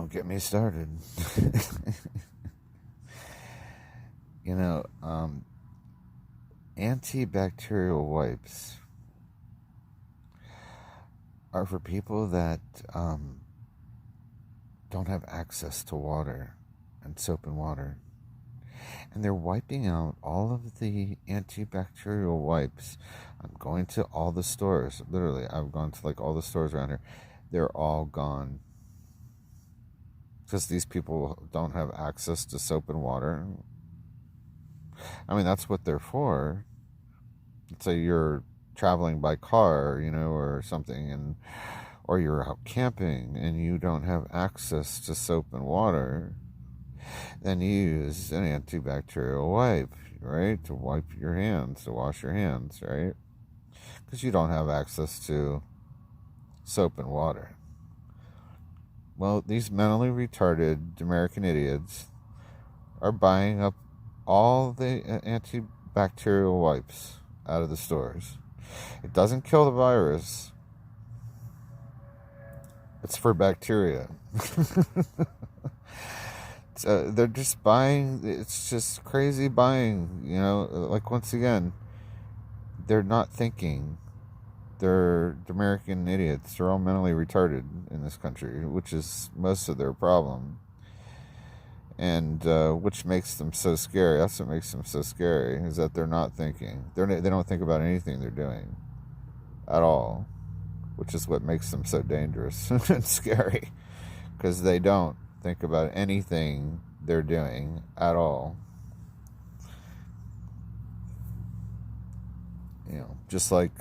Don't get me started. you know, um, Antibacterial wipes are for people that don't have access to water and soap and water. And they're wiping out all of the antibacterial wipes. I'm going to all the stores. Literally, I've gone to like all the stores around here. They're all gone. Because these people don't have access to soap and water. I mean, that's what they're for. Let's say you're traveling by car, or something, or you're out camping and you don't have access to soap and water, then you use an antibacterial wipe, right? To wipe your hands, to wash your hands, right? Because you don't have access to soap and water. Well, these mentally retarded Dumberican idiots are buying up all the antibacterial wipes out of the stores. It doesn't kill the virus. It's for bacteria. They're just buying. It's just crazy buying. Like, once again, they're not thinking. They're American idiots. They're all mentally retarded in this country, which is most of their problem. And which makes them so scary. That's what makes them so scary, is that they're not thinking. They don't think about anything they're doing at all, which is what makes them so dangerous and scary, because they don't think about anything they're doing at all. Just like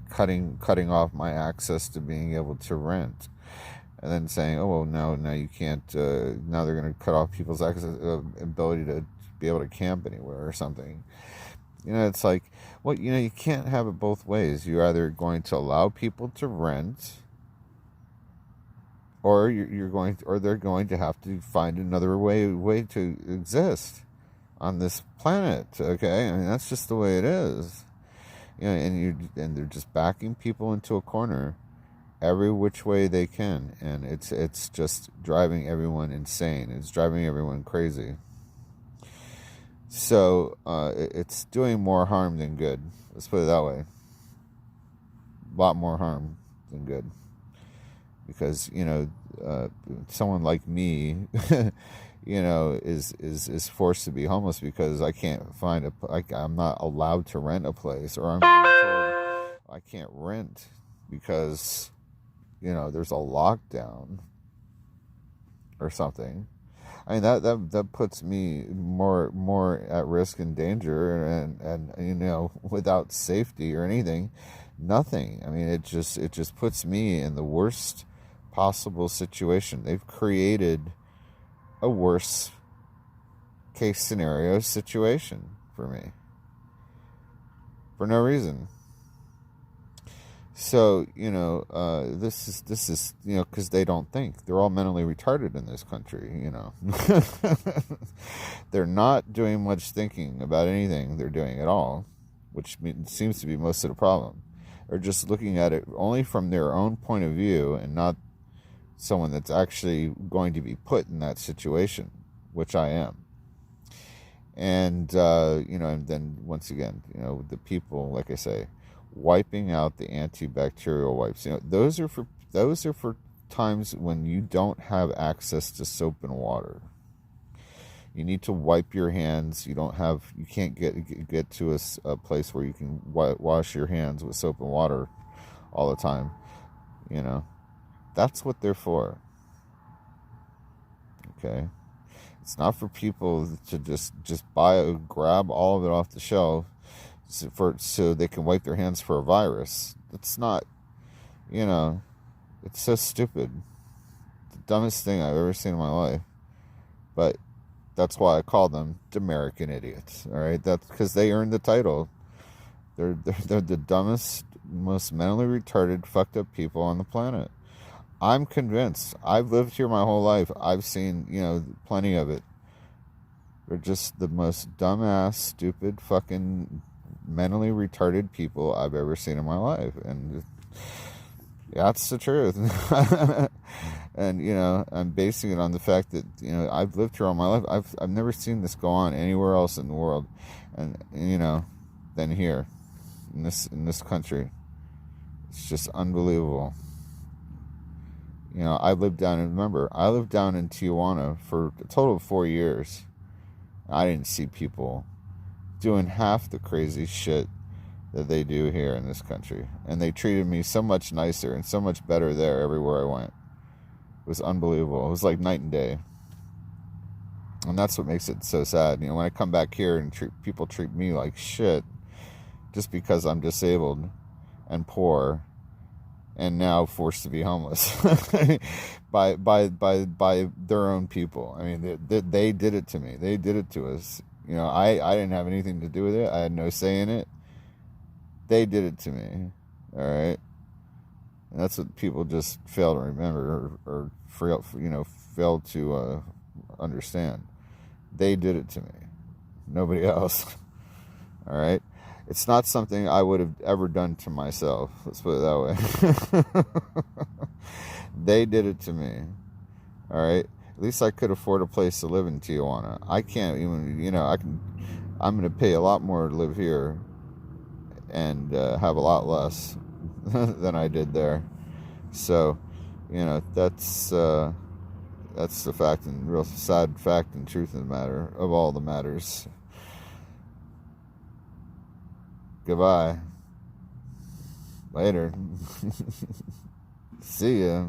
cutting off my access to being able to rent, and then saying, "Oh, well, no, you can't." Now they're going to cut off people's access, ability to be able to camp anywhere or something. It's like, well, you can't have it both ways. You're either going to allow people to rent, or they're going to have to find another way to exist on this planet. Okay, I mean, that's just the way it is. And they're just backing people into a corner every which way they can, and it's just driving everyone insane. It's driving everyone crazy. So it's doing more harm than good. Let's put it that way. A lot more harm than good, because someone like me, is forced to be homeless because I can't find I'm not allowed to rent a place, or I'm told I can't rent because there's a lockdown or something. I mean, that puts me more at risk and danger, and without safety or anything, nothing. I mean, it just puts me in the worst possible situation. They've created a worse case scenario situation for me for no reason. So, this is, because they don't think. They're all mentally retarded in this country, They're not doing much thinking about anything they're doing at all, which seems to be most of the problem. They're just looking at it only from their own point of view, and not someone that's actually going to be put in that situation, which I am. And, and then once again, the people, like I say, wiping out the antibacterial wipes. Those are for times when you don't have access to soap and water. You need to wipe your hands. You can't get to a place where you can wash your hands with soap and water all the time. That's what they're for. Okay, it's not for people to just grab all of it off the shelf so they can wipe their hands for a virus. That's not, it's so stupid. The dumbest thing I've ever seen in my life. But that's why I call them Dumberican idiots. All right, that's because they earned the title. They're the dumbest, most mentally retarded, fucked up people on the planet. I'm convinced. I've lived here my whole life. I've seen, plenty of it. They're just the most dumbass, stupid, fucking mentally retarded people I've ever seen in my life. And that's the truth. And I'm basing it on the fact that I've lived here all my life. I've never seen this go on anywhere else in the world, and than here in this country. It's just unbelievable. I lived down in Tijuana for a total of 4 years. I didn't see people doing half the crazy shit that they do here in this country, and they treated me so much nicer and so much better there everywhere I went. It was unbelievable. It was like night and day. And that's what makes it so sad. When I come back here and people treat me like shit just because I'm disabled and poor and now forced to be homeless by their own people. I mean, they did it to me. They did it to us. I didn't have anything to do with it. I had no say in it. They did it to me. All right. And that's what people just fail to remember or fail to understand. They did it to me. Nobody else. All right. It's not something I would have ever done to myself. Let's put it that way. They did it to me. All right. At least I could afford a place to live in Tijuana. I can't even, I'm going to pay a lot more to live here and have a lot less than I did there. So, that's the fact and real sad fact and truth of the matter, of all the matters. Goodbye. Later. See ya.